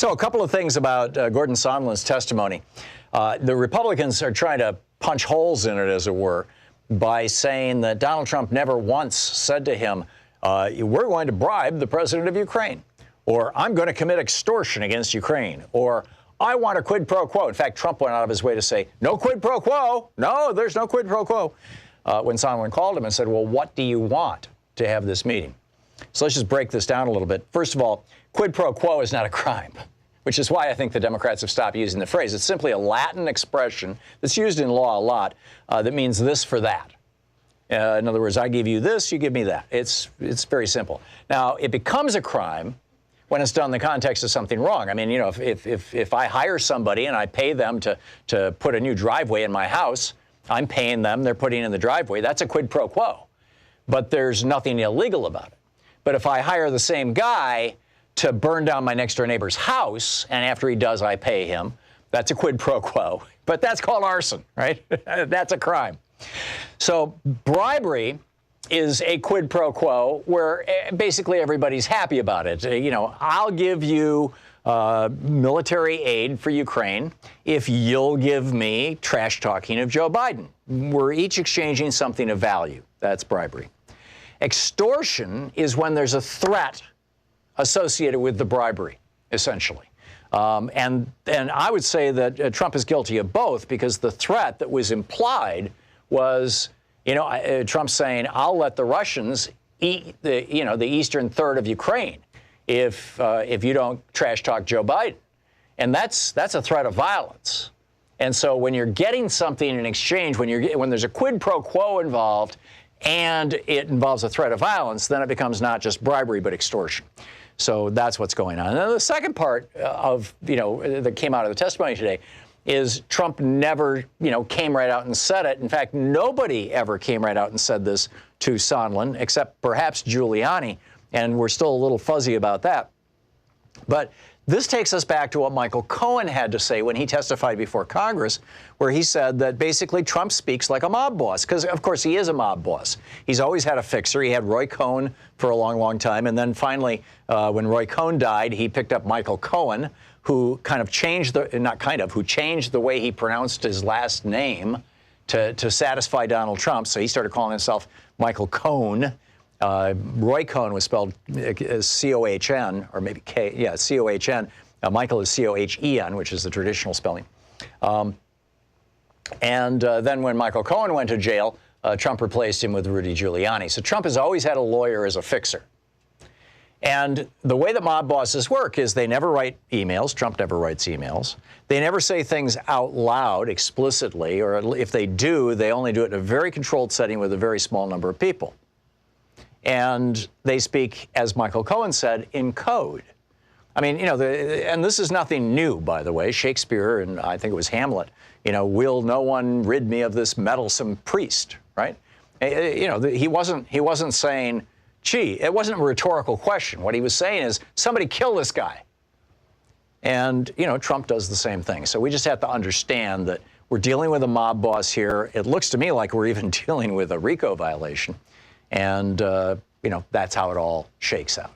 So a couple of things about Gordon Sondland's testimony. The Republicans are trying to punch holes in it, as it were, by saying that Donald Trump never once said to him, we're going to bribe the president of Ukraine, or I'm going to commit extortion against Ukraine, or I want a quid pro quo. In fact, Trump went out of his way to say, no quid pro quo. No, there's no quid pro quo. When Sondland called him and said, well, what do you want to have this meeting? So let's just break this down a little bit. First of all, quid pro quo is not a crime, which is why I think the Democrats have stopped using the phrase. It's simply a Latin expression that's used in law a lot that means this for that. In other words, I give you this, you give me that. It's very simple. Now, it becomes a crime when it's done in the context of something wrong. I mean, you know, if I hire somebody and I pay them to put a new driveway in my house, I'm paying them, they're putting in the driveway. That's a quid pro quo. But there's nothing illegal about it. But if I hire the same guy to burn down my next door neighbor's house, and after he does, I pay him, that's a quid pro quo. But that's called arson, right? That's a crime. So bribery is a quid pro quo where basically everybody's happy about it. You know, I'll give you military aid for Ukraine if you'll give me trash talking of Joe Biden. We're each exchanging something of value. That's bribery. Extortion is when there's a threat associated with the bribery, essentially. And I would say that Trump is guilty of both, because the threat that was implied was, you know, Trump saying, I'll let the Russians eat the eastern third of Ukraine if you don't trash talk Joe Biden. And that's a threat of violence. And so when you're getting something in exchange, when there's a quid pro quo involved and it involves a threat of violence, then it becomes not just bribery but extortion. So that's what's going on. And then the second part of, that came out of the testimony today is Trump never, came right out and said it. In fact, nobody ever came right out and said this to Sondland, except perhaps Giuliani, and we're still a little fuzzy about that. But this takes us back to what Michael Cohen had to say when he testified before Congress, where he said that basically Trump speaks like a mob boss, because, of course, he is a mob boss. He's always had a fixer. He had Roy Cohn for a long, long time. And then finally, when Roy Cohn died, he picked up Michael Cohen, who kind of changed who changed the way he pronounced his last name to satisfy Donald Trump. So he started calling himself Michael Cohn. Roy Cohn was spelled C-O-H-N, or maybe K, yeah, C-O-H-N. Michael is C-O-H-E-N, which is the traditional spelling. Then when Michael Cohen went to jail, Trump replaced him with Rudy Giuliani. So Trump has always had a lawyer as a fixer. And the way that mob bosses work is they never write emails. Trump never writes emails. They never say things out loud explicitly, or if they do, they only do it in a very controlled setting with a very small number of people. And they speak, as Michael Cohen said, in code. I mean, and this is nothing new, by the way. Shakespeare, and I think it was Hamlet, will no one rid me of this meddlesome priest, right? He wasn't saying, gee, it wasn't a rhetorical question. What he was saying is, somebody kill this guy. And, Trump does the same thing. So we just have to understand that we're dealing with a mob boss here. It looks to me like we're even dealing with a RICO violation. And, that's how it all shakes out.